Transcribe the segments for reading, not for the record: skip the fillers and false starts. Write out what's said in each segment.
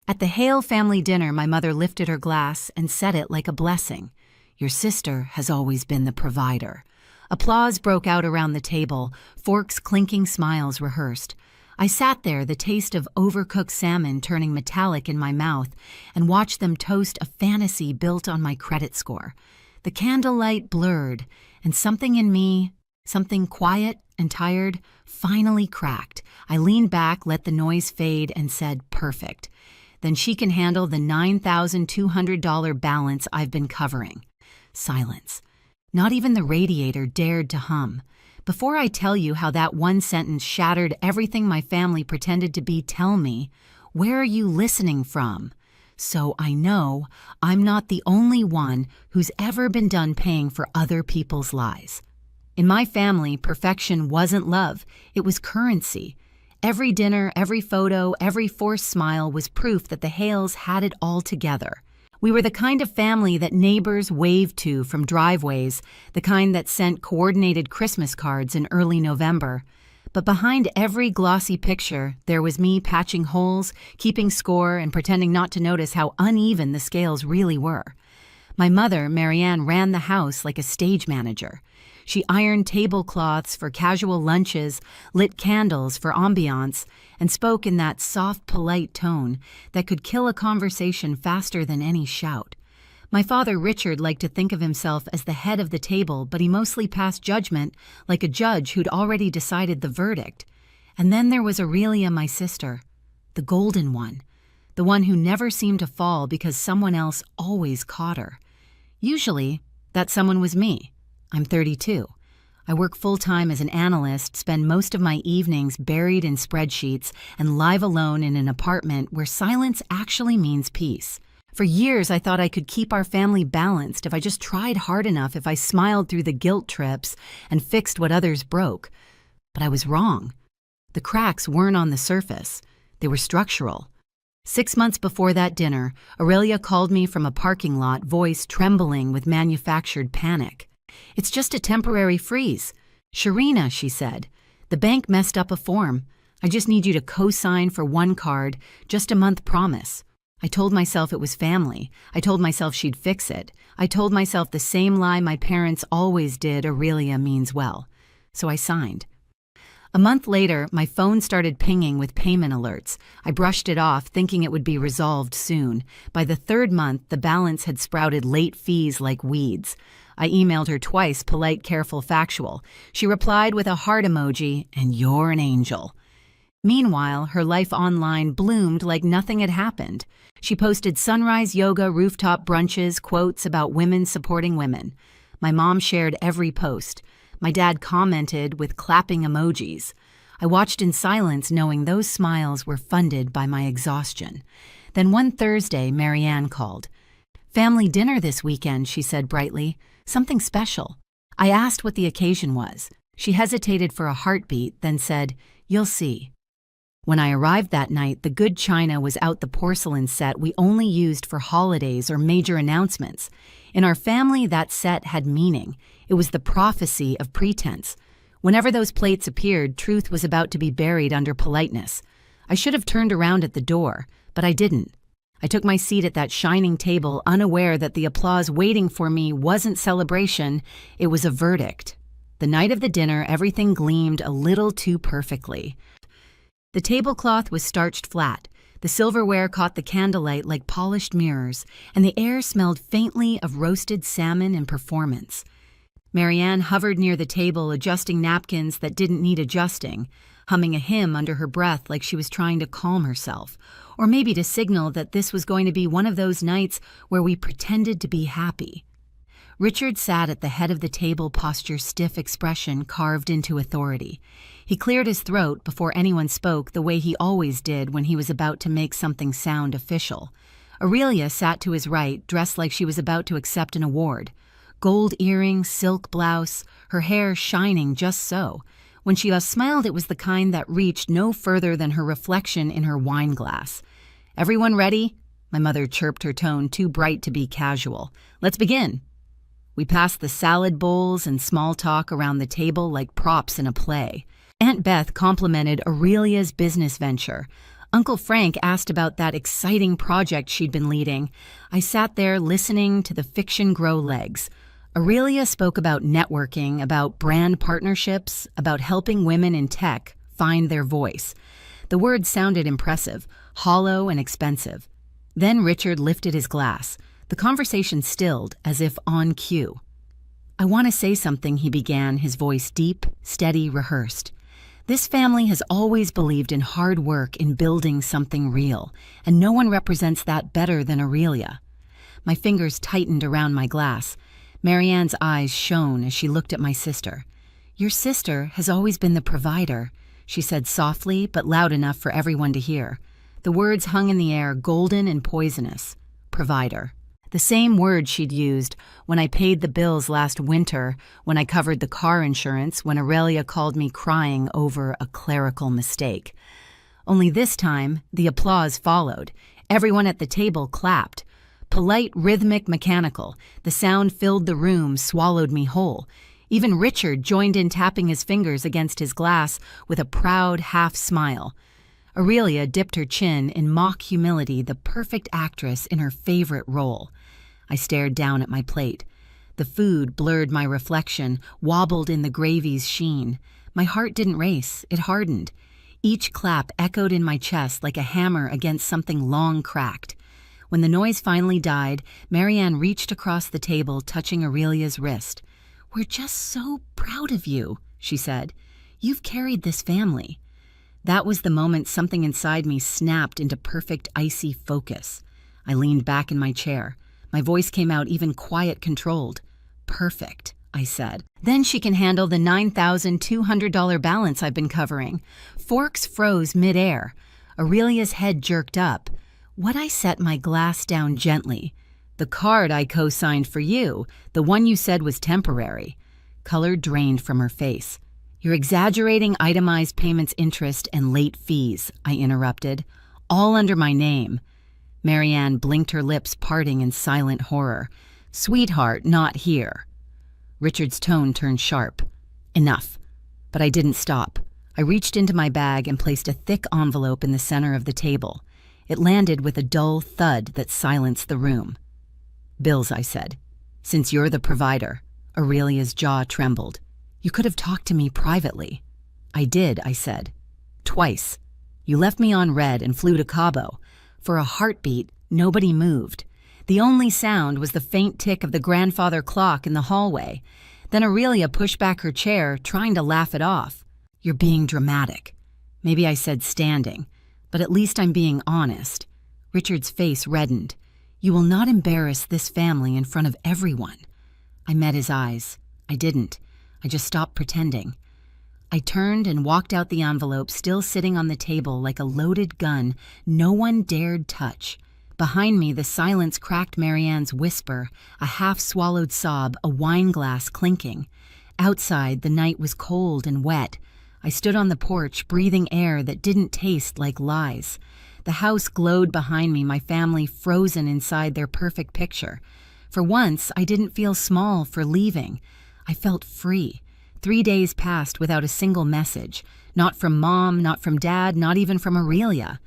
At the Hale family dinner, my mother lifted her glass and said it like a blessing. Your sister has always been the provider. Applause broke out around the table, forks clinking, smiles rehearsed. I sat there, the taste of overcooked salmon turning metallic in my mouth, and watched them toast a fantasy built on my credit score. The candlelight blurred, and something in me, something quiet and tired, finally cracked. I leaned back, let the noise fade, and said, "Perfect. Then she can handle the $9,200 balance I've been covering." Silence. Not even the radiator dared to hum. Before I tell you how that one sentence shattered everything my family pretended to be, tell me, where are you listening from? So I know I'm not the only one who's ever been done paying for other people's lies. In my family, perfection wasn't love, it was currency. Every dinner, every photo, every forced smile was proof that the Hales had it all together. We were the kind of family that neighbors waved to from driveways, the kind that sent coordinated Christmas cards in early November. But behind every glossy picture, there was me patching holes, keeping score, and pretending not to notice how uneven the scales really were. My mother, Marianne, ran the house like a stage manager. She ironed tablecloths for casual lunches, lit candles for ambiance, and spoke in that soft, polite tone that could kill a conversation faster than any shout. My father, Richard, liked to think of himself as the head of the table, but he mostly passed judgment like a judge who'd already decided the verdict. And then there was Aurelia, my sister, the golden one, the one who never seemed to fall because someone else always caught her. Usually, that someone was me. I'm 32. I work full-time as an analyst, spend most of my evenings buried in spreadsheets, and live alone in an apartment where silence actually means peace. For years, I thought I could keep our family balanced if I just tried hard enough, if I smiled through the guilt trips and fixed what others broke. But I was wrong. The cracks weren't on the surface. They were structural. 6 months before that dinner, Aurelia called me from a parking lot, voice trembling with manufactured panic. "It's just a temporary freeze. Sharina," she said, "the bank messed up a form. I just need you to co-sign for one card, just a month promise." I told myself it was family. I told myself she'd fix it. I told myself the same lie my parents always did: Aurelia means well. So I signed. A month later, my phone started pinging with payment alerts. I brushed it off, thinking it would be resolved soon. By the third month, the balance had sprouted late fees like weeds. I emailed her twice, polite, careful, factual. She replied with a heart emoji, and "You're an angel." Meanwhile, her life online bloomed like nothing had happened. She posted sunrise yoga, rooftop brunches, quotes about women supporting women. My mom shared every post. My dad commented with clapping emojis. I watched in silence, knowing those smiles were funded by my exhaustion. Then one Thursday, Marianne called. "Family dinner this weekend," she said brightly. "Something special." I asked what the occasion was. She hesitated for a heartbeat, then said, "You'll see." When I arrived that night, the good china was out, the porcelain set we only used for holidays or major announcements. In our family, that set had meaning. It was the prophecy of pretense. Whenever those plates appeared, truth was about to be buried under politeness. I should have turned around at the door, but I didn't. I took my seat at that shining table, unaware that the applause waiting for me wasn't celebration, it was a verdict. The night of the dinner, everything gleamed a little too perfectly. The tablecloth was starched flat. The silverware caught the candlelight like polished mirrors, and the air smelled faintly of roasted salmon and performance. Marianne hovered near the table, adjusting napkins that didn't need adjusting, humming a hymn under her breath like she was trying to calm herself, or maybe to signal that this was going to be one of those nights where we pretended to be happy. Richard sat at the head of the table, posture, stiff expression carved into authority. He cleared his throat before anyone spoke, the way he always did when he was about to make something sound official. Aurelia sat to his right, dressed like she was about to accept an award. Gold earrings, silk blouse, her hair shining just so. When she smiled, it was the kind that reached no further than her reflection in her wine glass. "Everyone ready?" My mother chirped, her tone too bright to be casual. "Let's begin." We passed the salad bowls and small talk around the table like props in a play. Aunt Beth complimented Aurelia's business venture, Uncle Frank asked about that exciting project she'd been leading. I sat there listening to the fiction grow legs. Aurelia spoke about networking, about brand partnerships, about helping women in tech find their voice. The words sounded impressive, hollow and expensive. Then Richard lifted his glass. The conversation stilled, as if on cue. "I want to say something," he began, his voice deep, steady, rehearsed. "This family has always believed in hard work, in building something real, and no one represents that better than Aurelia." My fingers tightened around my glass. Marianne's eyes shone as she looked at my sister. "Your sister has always been the provider," she said softly but loud enough for everyone to hear. The words hung in the air, golden and poisonous. Provider. The same word she'd used when I paid the bills last winter, when I covered the car insurance, when Aurelia called me crying over a clerical mistake. Only this time, the applause followed. Everyone at the table clapped. Polite, rhythmic, mechanical. The sound filled the room, swallowed me whole. Even Richard joined in, tapping his fingers against his glass with a proud half-smile. Aurelia dipped her chin in mock humility, the perfect actress in her favorite role. I stared down at my plate. The food blurred my reflection, wobbled in the gravy's sheen. My heart didn't race, it hardened. Each clap echoed in my chest like a hammer against something long cracked. When the noise finally died, Marianne reached across the table, touching Aurelia's wrist. "We're just so proud of you," she said. "You've carried this family." That was the moment something inside me snapped into perfect icy focus. I leaned back in my chair. My voice came out even quiet, controlled. "Perfect," I said. "Then she can handle the $9,200 balance I've been covering." Forks froze midair. Aurelia's head jerked up. What? I set my glass down gently. "The card I co-signed for you, the one you said was temporary." Color drained from her face. "You're exaggerating itemized payments, interest, and late fees," I interrupted. "All under my name." Marianne blinked, her lips parting in silent horror. "Sweetheart, not here." Richard's tone turned sharp. "Enough." But I didn't stop. I reached into my bag and placed a thick envelope in the center of the table. It landed with a dull thud that silenced the room. "Bills," I said. "Since you're the provider." Aurelia's jaw trembled. "You could have talked to me privately." "I did," I said. "Twice. You left me on red and flew to Cabo. For a heartbeat, nobody moved. The only sound was the faint tick of the grandfather clock in the hallway. Then Aurelia pushed back her chair, trying to laugh it off. "You're being dramatic." Maybe I said standing, but at least I'm being honest. Richard's face reddened. "You will not embarrass this family in front of everyone." I met his eyes. I didn't. I just stopped pretending. I turned and walked out, the envelope still sitting on the table like a loaded gun no one dared touch. Behind me, the silence cracked Marianne's whisper, a half-swallowed sob, a wine glass clinking. Outside, the night was cold and wet. I stood on the porch, breathing air that didn't taste like lies. The house glowed behind me, my family frozen inside their perfect picture. For once, I didn't feel small for leaving. I felt free. 3 days passed without a single message. Not from Mom, not from Dad, not even from Aurelia.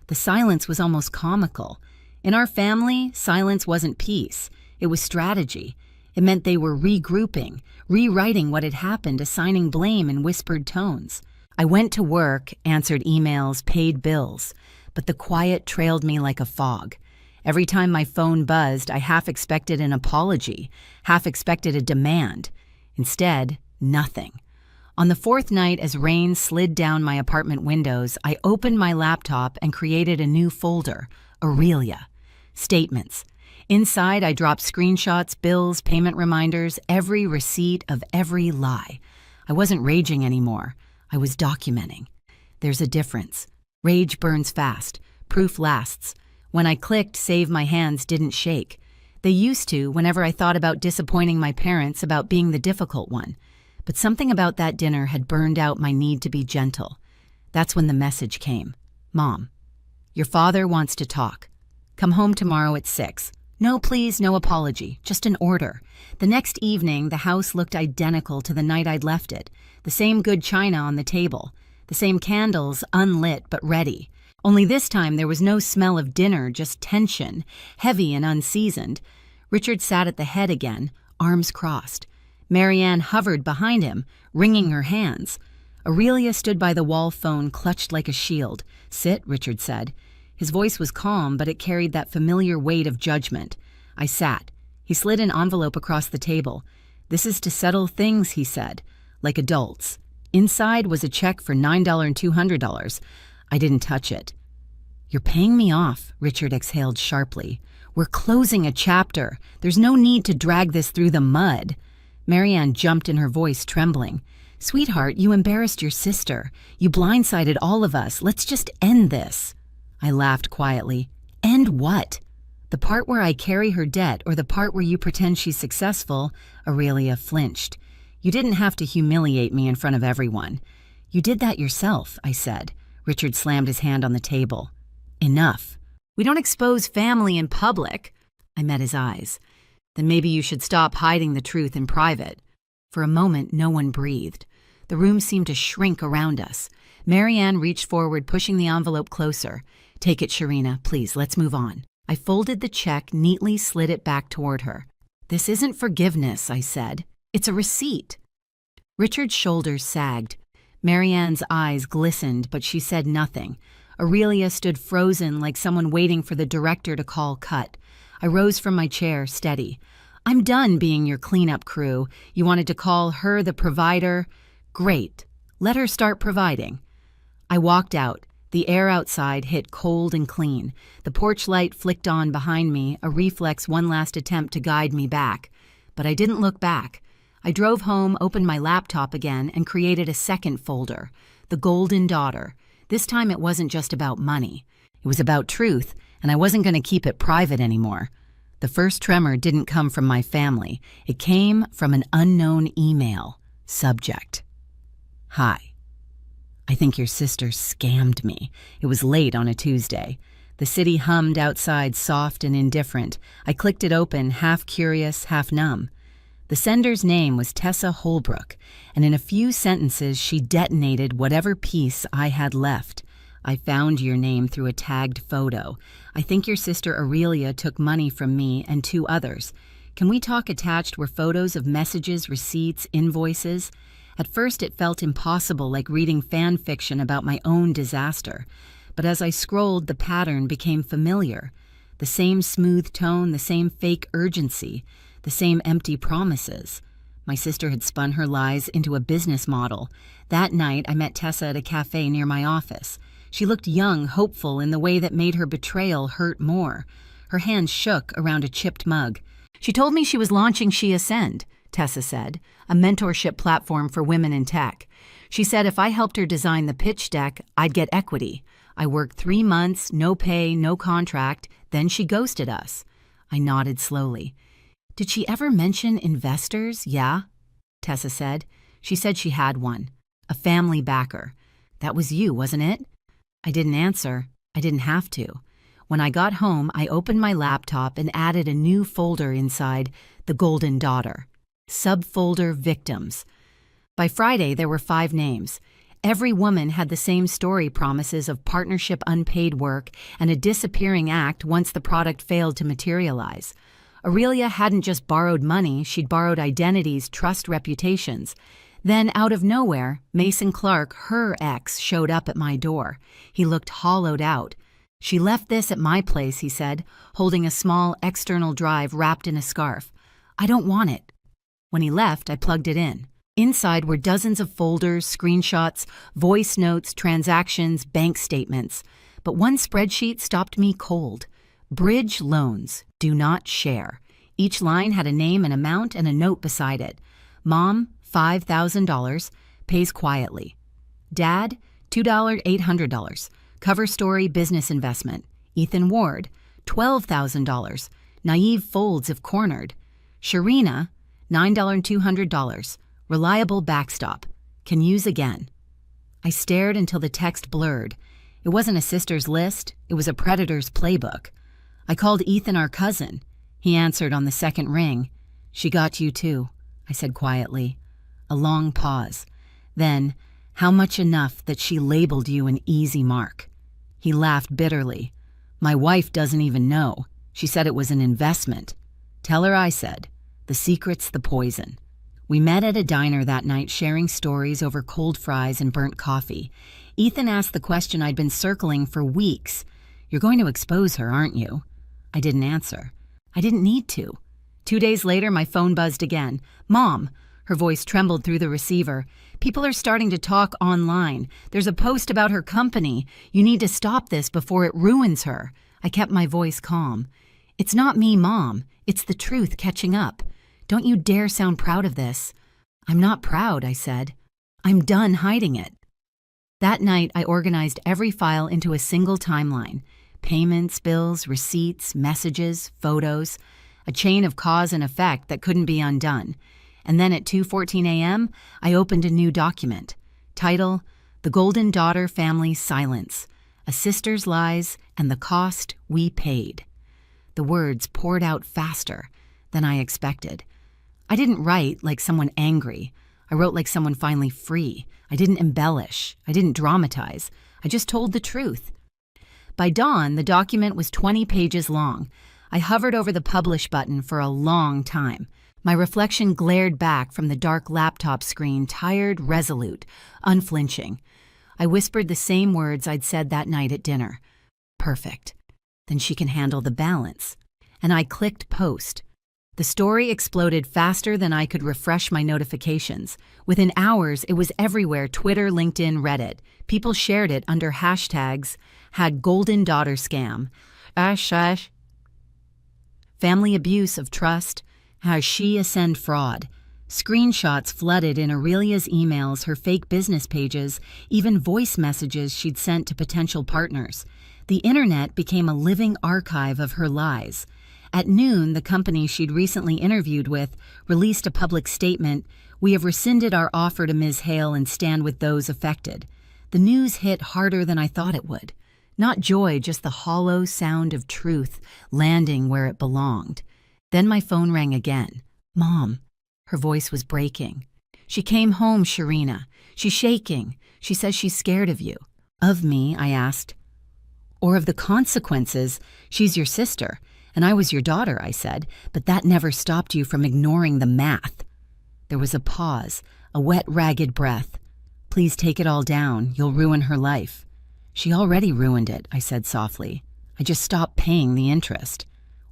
The silence was almost comical. In our family, silence wasn't peace. It was strategy. It meant they were regrouping, rewriting what had happened, assigning blame in whispered tones. I went to work, answered emails, paid bills, but the quiet trailed me like a fog. Every time my phone buzzed, I half expected an apology, half expected a demand. Instead, nothing. On the 4th night, as rain slid down my apartment windows, I opened my laptop and created a new folder, Aurelia. Statements. Inside, I dropped screenshots, bills, payment reminders, every receipt of every lie. I wasn't raging anymore. I was documenting. There's a difference. Rage burns fast. Proof lasts. When I clicked save, my hands didn't shake. They used to whenever I thought about disappointing my parents, about being the difficult one. But something about that dinner had burned out my need to be gentle. That's when the message came. "Mom, your father wants to talk. Come home tomorrow at 6. No please, no apology, just an order." The next evening, the house looked identical to the night I'd left it. The same good china on the table. The same candles, unlit but ready. Only this time there was no smell of dinner, just tension, heavy and unseasoned. Richard sat at the head again, arms crossed. Marianne hovered behind him, wringing her hands. Aurelia stood by the wall phone, clutched like a shield. "Sit," Richard said. His voice was calm, but it carried that familiar weight of judgment. I sat. He slid an envelope across the table. "This is to settle things," he said, like adults. Inside was a check for $9,200. I didn't touch it. "You're paying me off," Richard exhaled sharply. "We're closing a chapter. There's no need to drag this through the mud." Marianne jumped in, her voice trembling. "Sweetheart, you embarrassed your sister. You blindsided all of us. Let's just end this." I laughed quietly. "End what? The part where I carry her debt or the part where you pretend she's successful?" Aurelia flinched. "You didn't have to humiliate me in front of everyone." "You did that yourself," I said. Richard slammed his hand on the table. "Enough. We don't expose family in public." I met his eyes. "Then maybe you should stop hiding the truth in private." For a moment, no one breathed. The room seemed to shrink around us. Marianne reached forward, pushing the envelope closer. "Take it, Sharina. Please, let's move on." I folded the check, neatly slid it back toward her. "This isn't forgiveness," I said. "It's a receipt." Richard's shoulders sagged. Marianne's eyes glistened, but she said nothing. Aurelia stood frozen, like someone waiting for the director to call cut. I rose from my chair, steady. "I'm done being your cleanup crew. You wanted to call her the provider? Great. Let her start providing." I walked out. The air outside hit cold and clean. The porch light flicked on behind me, a reflex, one last attempt to guide me back. But I didn't look back. I drove home, opened my laptop again, and created a second folder, The Golden Daughter. This time it wasn't just about money. It was about truth, and I wasn't going to keep it private anymore. The first tremor didn't come from my family. It came from an unknown email. Subject: "Hi. I think your sister scammed me." It was late on a Tuesday. The city hummed outside, soft and indifferent. I clicked it open, half curious, half numb. The sender's name was Tessa Holbrook, and in a few sentences she detonated whatever piece I had left. "I found your name through a tagged photo. I think your sister Aurelia took money from me and 2 others. Can we talk?" Attached were photos of messages, receipts, invoices. At first it felt impossible, like reading fan fiction about my own disaster. But as I scrolled, the pattern became familiar. The same smooth tone, the same fake urgency, the same empty promises. My sister had spun her lies into a business model. That night I met Tessa at a cafe near my office. She looked young, hopeful, in the way that made her betrayal hurt more. Her hand shook around a chipped mug. "She told me she was launching She Ascend," Tessa said, "a mentorship platform for women in tech. She said if I helped her design the pitch deck, I'd get equity. I worked 3 months, no pay, no contract, then she ghosted us." I nodded slowly. "Did she ever mention investors?" "Yeah," Tessa said. "She said she had one. A family backer. That was you, wasn't it?" I didn't answer. I didn't have to. When I got home, I opened my laptop and added a new folder inside, The Golden Daughter. Subfolder Victims. By Friday, there were 5 names. Every woman had the same story, promises of partnership, unpaid work, and a disappearing act once the product failed to materialize. Aurelia hadn't just borrowed money, she'd borrowed identities, trust, reputations. Then, out of nowhere, Mason Clark, her ex, showed up at my door. He looked hollowed out. "She left this at my place," he said, holding a small external drive wrapped in a scarf. "I don't want it." When he left, I plugged it in. Inside were dozens of folders, screenshots, voice notes, transactions, bank statements. But one spreadsheet stopped me cold. Bridge loans, do not share. Each line had a name, an amount, and a note beside it. Mom, $5,000, pays quietly. Dad, $2,800, cover story, business investment. Ethan Ward, $12,000, naive folds if cornered. Sharina, $9,200, reliable backstop, can use again. I stared until the text blurred. It wasn't a sister's list, it was a predator's playbook. I called Ethan our cousin. He answered on the second ring. "She got you too," I said quietly. A long pause. Then, "How much enough that she labeled you an easy mark?" He laughed bitterly. My wife doesn't even know. She said it was an investment. Tell her I said. The secret's the poison. We met at a diner that night sharing stories over cold fries and burnt coffee. Ethan asked the question I'd been circling for weeks. You're going to expose her, aren't you? I didn't answer. I didn't need to. 2 days later, my phone buzzed again. Mom! Her voice trembled through the receiver. People are starting to talk online. There's a post about her company. You need to stop this before it ruins her. I kept my voice calm. It's not me, Mom. It's the truth catching up. Don't you dare sound proud of this. I'm not proud, I said. I'm done hiding it. That night, I organized every file into a single timeline. Payments, bills, receipts, messages, photos. A chain of cause and effect that couldn't be undone. And then at 2:14 a.m., I opened a new document. Title, The Golden Daughter Family Silence, A Sister's Lies and the Cost We Paid. The words poured out faster than I expected. I didn't write like someone angry. I wrote like someone finally free. I didn't embellish. I didn't dramatize. I just told the truth. By dawn, the document was 20 pages long. I hovered over the publish button for a long time. My reflection glared back from the dark laptop screen, tired, resolute, unflinching. I whispered the same words I'd said that night at dinner. Perfect. Then she can handle the balance. And I clicked post. The story exploded faster than I could refresh my notifications. Within hours, it was everywhere: Twitter, LinkedIn, Reddit. People shared it under hashtags, had golden daughter scam, family abuse of trust, has she ascend fraud. Screenshots flooded in Aurelia's emails, her fake business pages, even voice messages she'd sent to potential partners. The internet became a living archive of her lies. At noon, the company she'd recently interviewed with released a public statement. We have rescinded our offer to Ms. Hale and stand with those affected. The news hit harder than I thought it would. Not joy, just the hollow sound of truth landing where it belonged. Then my phone rang again. Mom. Her voice was breaking. She came home, Sharina. She's shaking. She says she's scared of you. Of me, I asked. Or of the consequences. She's your sister, and I was your daughter, I said, but that never stopped you from ignoring the math. There was a pause, a wet, ragged breath. Please take it all down. You'll ruin her life. She already ruined it, I said softly. I just stopped paying the interest.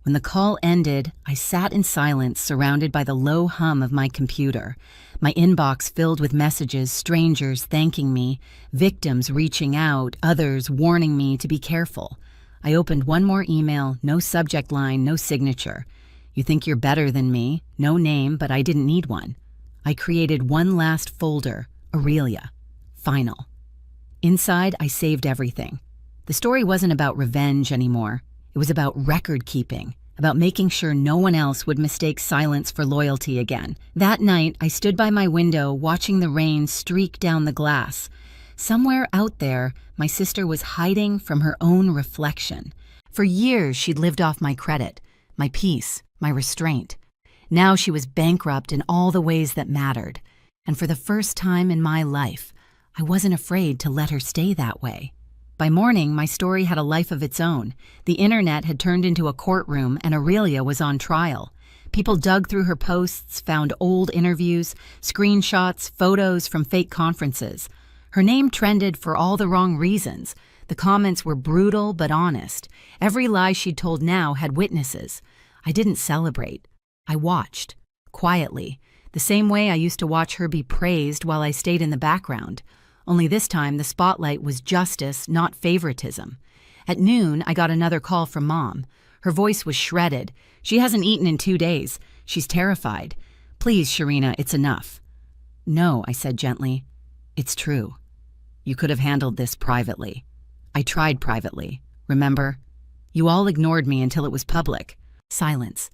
When the call ended, I sat in silence, surrounded by the low hum of my computer. My inbox filled with messages, strangers thanking me, victims reaching out, others warning me to be careful. I opened one more email, no subject line, no signature. You think you're better than me? No name, but I didn't need one. I created one last folder, Aurelia. Final. Inside, I saved everything. The story wasn't about revenge anymore. It was about record keeping, about making sure no one else would mistake silence for loyalty again. That night, I stood by my window watching the rain streak down the glass. Somewhere out there, my sister was hiding from her own reflection. For years, she'd lived off my credit, my peace, my restraint. Now she was bankrupt in all the ways that mattered. And for the first time in my life, I wasn't afraid to let her stay that way. By morning, my story had a life of its own. The internet had turned into a courtroom, and Aurelia was on trial. People dug through her posts, found old interviews, screenshots, photos from fake conferences. Her name trended for all the wrong reasons. The comments were brutal but honest. Every lie she'd told now had witnesses. I didn't celebrate. I watched, quietly, the same way I used to watch her be praised while I stayed in the background. Only this time, the spotlight was justice, not favoritism. At noon, I got another call from Mom. Her voice was shredded. She hasn't eaten in 2 days. She's terrified. Please, Sharina, it's enough. No, I said gently. It's true. You could have handled this privately. I tried privately. Remember? You all ignored me until it was public. Silence.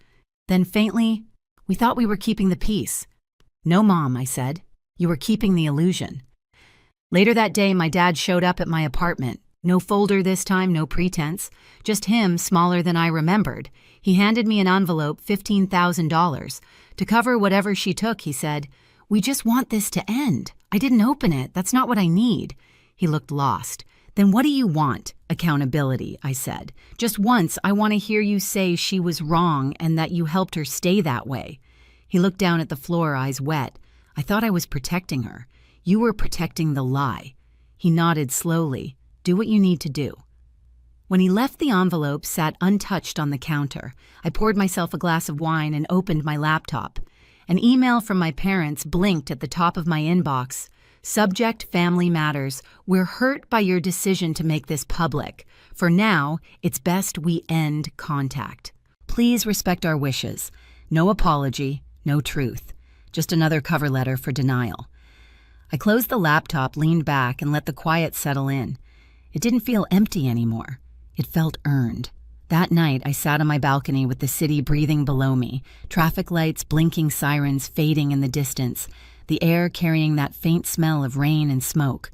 Then faintly, we thought we were keeping the peace. No, Mom, I said. You were keeping the illusion. Later that day, my dad showed up at my apartment. No folder this time, no pretense. Just him, smaller than I remembered. He handed me an envelope, $15,000. To cover whatever she took, he said, "We just want this to end. I didn't open it. That's not what I need." He looked lost. Then what do you want? Accountability, I said. Just once, I want to hear you say she was wrong and that you helped her stay that way. He looked down at the floor, eyes wet. I thought I was protecting her. You were protecting the lie. He nodded slowly. Do what you need to do. When he left, the envelope sat untouched on the counter. I poured myself a glass of wine and opened my laptop. An email from my parents blinked at the top of my inbox. Subject: Family Matters. We're hurt by your decision to make this public. For now, it's best we end contact. Please respect our wishes. No apology, no truth. Just another cover letter for denial. I closed the laptop, leaned back, and let the quiet settle in. It didn't feel empty anymore. It felt earned. That night, I sat on my balcony with the city breathing below me, traffic lights, blinking sirens fading in the distance, the air carrying that faint smell of rain and smoke.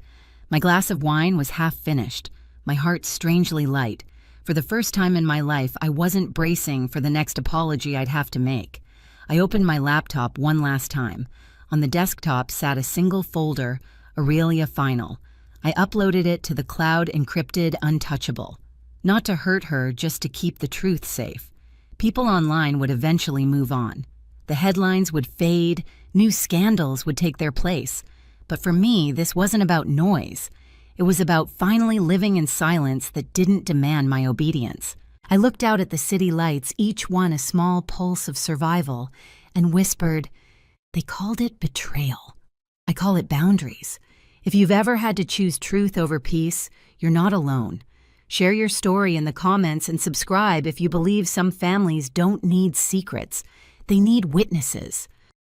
My glass of wine was half finished, my heart strangely light. For the first time in my life, I wasn't bracing for the next apology I'd have to make. I opened my laptop one last time. On the desktop sat a single folder, Aurelia Final. I uploaded it to the cloud-encrypted Untouchable. Not to hurt her, just to keep the truth safe. People online would eventually move on. The headlines would fade, new scandals would take their place. But for me, this wasn't about noise. It was about finally living in silence that didn't demand my obedience. I looked out at the city lights, each one a small pulse of survival, and whispered, they called it betrayal. I call it boundaries. If you've ever had to choose truth over peace, you're not alone. Share your story in the comments and subscribe if you believe some families don't need secrets. They need witnesses.